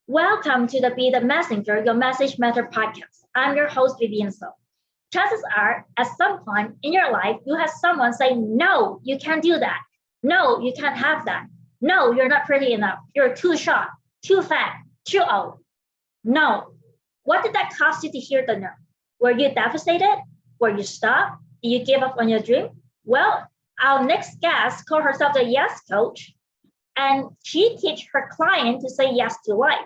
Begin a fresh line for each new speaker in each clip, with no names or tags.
Welcome to the Be the Messenger, Your Message Matter podcast. I'm your host, Vivian So. Chances are, at some point in your life, you have someone say, no, you can't do that. No, you can't have that. No, you're not pretty enough. You're too short, too fat, too old. No. What did that cost you to hear the no? Were you devastated? Were you stopped? Did you give up on your dream? Well, our next guest called herself the Yes Coach, and she teaches her client to say yes to life.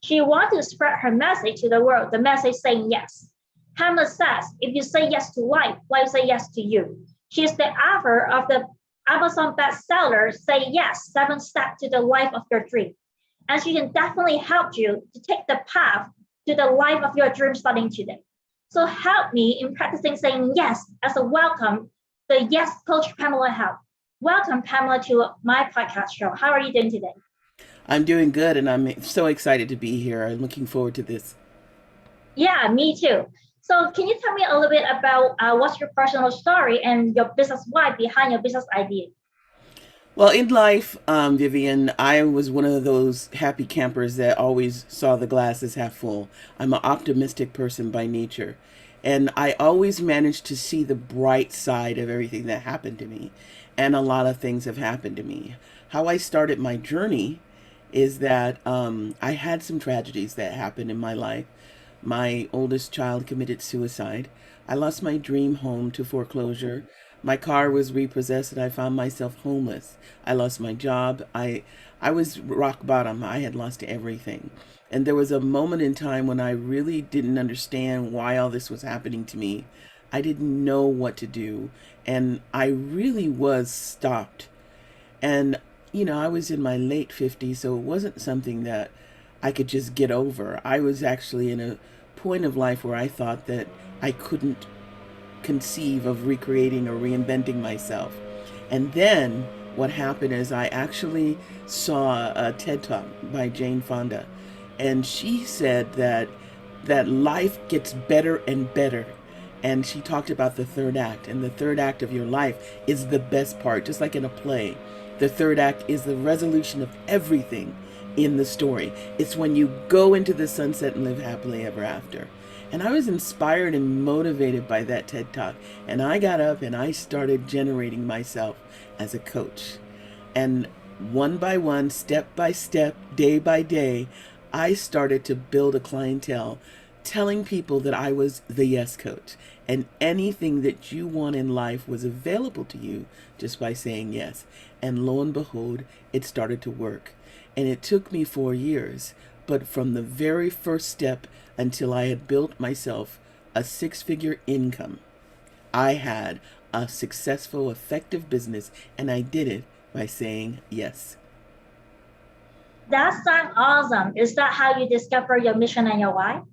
She wants to spread her message to the world, the message saying yes. Pamela says, if you say yes to life say yes to you. She's the author of the Amazon bestseller, Say Yes, 7 Steps to the Life of Your Dream. And she can definitely help you to take the path to the life of your dream starting today. So help me in practicing saying yes as a welcome, the Yes Coach Pamela Heath. Welcome, Pamela, to my podcast show. How are you doing today?
I'm doing good and I'm so excited to be here. I'm looking forward to this.
Yeah, me too. So can you tell me a little bit about what's your personal story and your business why behind your business idea?
Well, in life, Vivian, I was one of those happy campers that always saw the glass as half full. I'm an optimistic person by nature. And I always managed to see the bright side of everything that happened to me. And a lot of things have happened to me. How I started my journey is that I had some tragedies that happened in my life. My oldest child committed suicide. I lost my dream home to foreclosure. My car was repossessed and I found myself homeless. I lost my job. I was rock bottom. I had lost everything. And there was a moment in time when I really didn't understand why all this was happening to me. I didn't know what to do. And I really was stopped. And, I was in my late 50s, so it wasn't something that I could just get over. I was actually in a point of life where I thought that I couldn't conceive of recreating or reinventing myself. And then what happened is I actually saw a TED Talk by Jane Fonda, and she said that life gets better and better. And she talked about the third act, and the third act of your life is the best part, just like in a play. The third act is the resolution of everything in the story. It's when you go into the sunset and live happily ever after. And I was inspired and motivated by that TED Talk. And I got up and I started generating myself as a coach. And one by one, step by step, day by day, I started to build a clientele telling people that I was the yes coach. And anything that you want in life was available to you just by saying yes. And lo and behold, it started to work. And it took me 4 years. But from the very first step until I had built myself a 6-figure income, I had a successful, effective business. And I did it by saying yes.
That sounds awesome. Is that how you discover your mission and your why?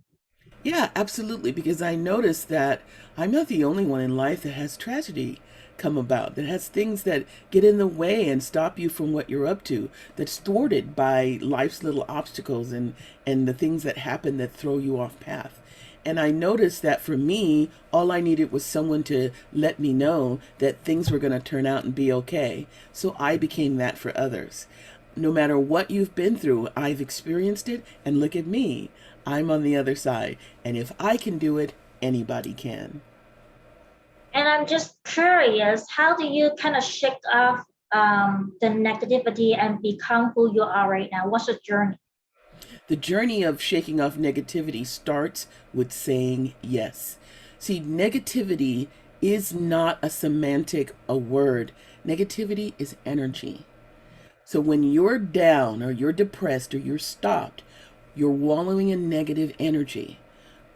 Yeah, absolutely. Because I noticed that I'm not the only one in life that has tragedy come about, that has things that get in the way and stop you from what you're up to, that's thwarted by life's little obstacles and the things that happen that throw you off path. And I noticed that for me, all I needed was someone to let me know that things were going to turn out and be okay. So I became that for others. No matter what you've been through, I've experienced it, and look at me. I'm on the other side. And if I can do it, anybody can.
And I'm just curious, how do you kind of shake off the negativity and become who you are right now? What's the journey?
The journey of shaking off negativity starts with saying yes. See, negativity is not a semantic, a word. Negativity is energy. So when you're down or you're depressed or you're stopped, you're wallowing in negative energy.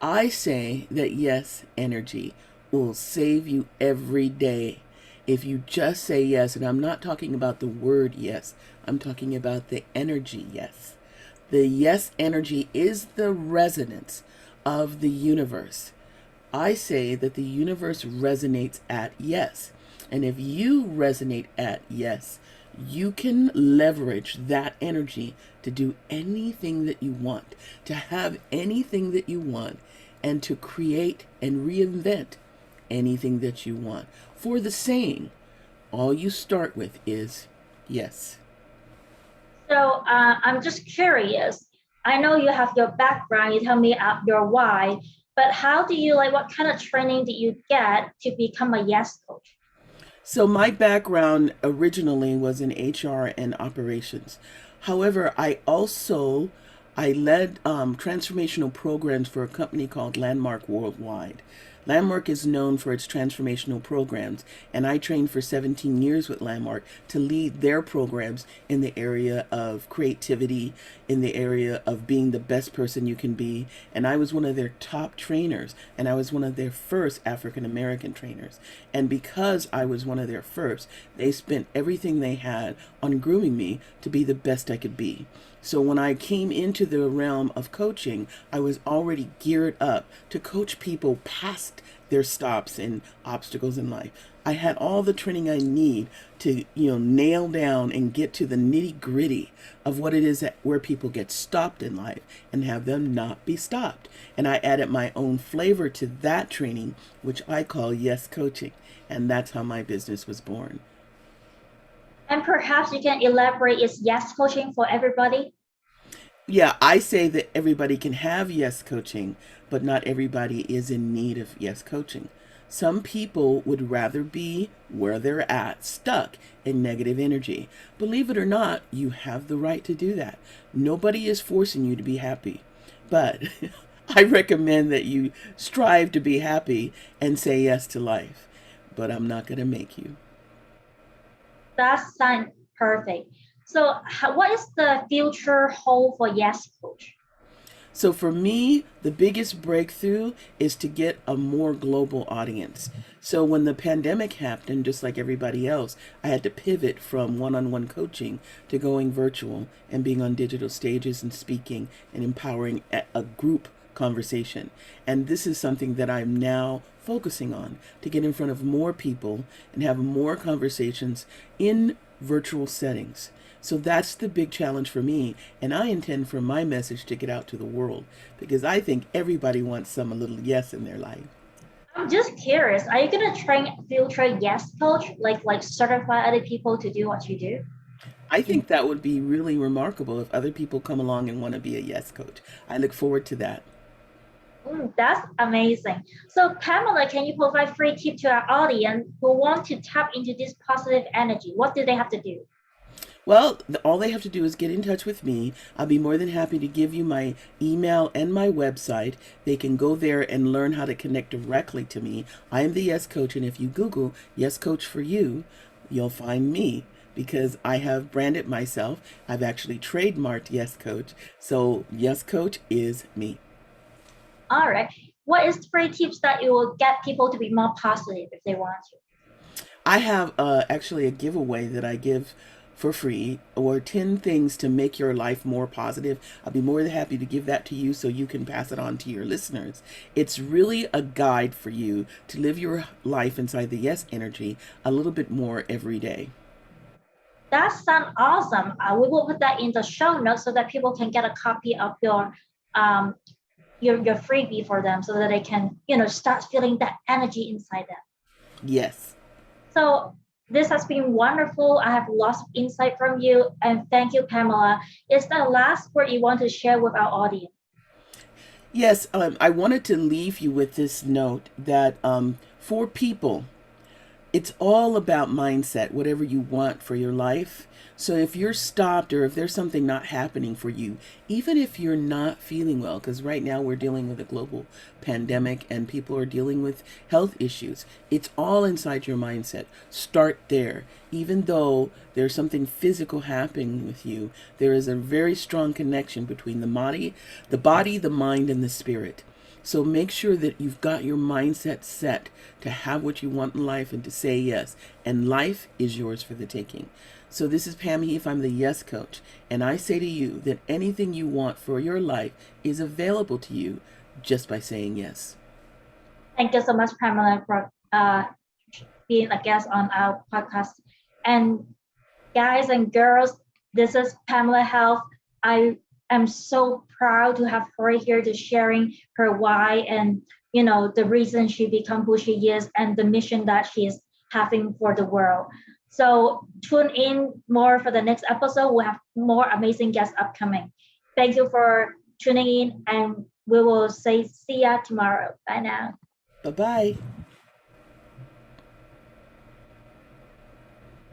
I say that yes, energy will save you every day. If you just say yes, and I'm not talking about the word yes, I'm talking about the energy yes. The yes energy is the resonance of the universe. I say that the universe resonates at yes. And if you resonate at yes, you can leverage that energy to do anything that you want, to have anything that you want, and to create and reinvent anything that you want. For the saying, all you start with is yes.
So I'm just curious. I know you have your background, you tell me your why, but how do you what kind of training did you get to become a yes coach?
So my background originally was in HR and operations. However, I led transformational programs for a company called Landmark Worldwide. Landmark is known for its transformational programs, and I trained for 17 years with Landmark to lead their programs in the area of creativity, in the area of being the best person you can be. And I was one of their top trainers, and I was one of their first African American trainers. And because I was one of their first, they spent everything they had on grooming me to be the best I could be. So when I came into the realm of coaching, I was already geared up to coach people past their stops and obstacles in life. I had all the training I need to, nail down and get to the nitty gritty of what it is where people get stopped in life and have them not be stopped. And I added my own flavor to that training, which I call yes coaching. And that's how my business was born.
And perhaps you can elaborate, is yes coaching for everybody?
Yeah, I say that everybody can have yes coaching, but not everybody is in need of yes coaching. Some people would rather be where they're at, stuck in negative energy. Believe it or not, you have the right to do that. Nobody is forcing you to be happy. But I recommend that you strive to be happy and say yes to life. But I'm not going to make you.
That sounds perfect. So, what is the future hold for Yes Coach?
So for me, the biggest breakthrough is to get a more global audience. So when the pandemic happened, just like everybody else, I had to pivot from one-on-one coaching to going virtual and being on digital stages and speaking and empowering a group conversation. And this is something that I'm now focusing on to get in front of more people and have more conversations in virtual settings. So that's the big challenge for me, and I intend for my message to get out to the world because I think everybody wants some a little yes in their life.
I'm just curious. Are you gonna train future Yes Coach, like certify other people to do what you do?
I think that would be really remarkable if other people come along and want to be a yes coach. I look forward to that.
That's amazing. So, Pamela, can you provide free tip to our audience who want to tap into this positive energy? What do they have to do?
Well, all they have to do is get in touch with me. I'll be more than happy to give you my email and my website. They can go there and learn how to connect directly to me. I am the Yes Coach, and if you Google Yes Coach for you, you'll find me because I have branded myself. I've actually trademarked Yes Coach. So, Yes Coach is me.
All right. What is three tips that you will get people to be more positive if they want to?
I have actually a giveaway that I give for free, or 10 things to make your life more positive. I'll be more than happy to give that to you so you can pass it on to your listeners. It's really a guide for you to live your life inside the yes energy a little bit more every day.
That sounds awesome. We will put that in the show notes so that people can get a copy of um, your freebie for them, so that they can start feeling that energy inside them.
Yes.
So this has been wonderful. I have lots of insight from you, and thank you, Pamela. Is the last word you want to share with our audience?
Yes, I wanted to leave you with this note that for people, it's all about mindset, whatever you want for your life. So if you're stopped or if there's something not happening for you, even if you're not feeling well, because right now we're dealing with a global pandemic and people are dealing with health issues, it's all inside your mindset. Start there. Even though there's something physical happening with you, there is a very strong connection between the mind, and the spirit. So make sure that you've got your mindset set to have what you want in life and to say yes. And life is yours for the taking. So this is Pam Heath. I'm the Yes Coach. And I say to you that anything you want for your life is available to you just by saying yes.
Thank you so much, Pamela, for being a guest on our podcast. And guys and girls, this is Pamela Health. I am so proud to have her here to sharing her why and the reason she become who she is and the mission that she is having for the world. So tune in more for the next episode. We'll have more amazing guests upcoming. Thank you for tuning in, and we will say see ya tomorrow. Bye now.
Bye-bye.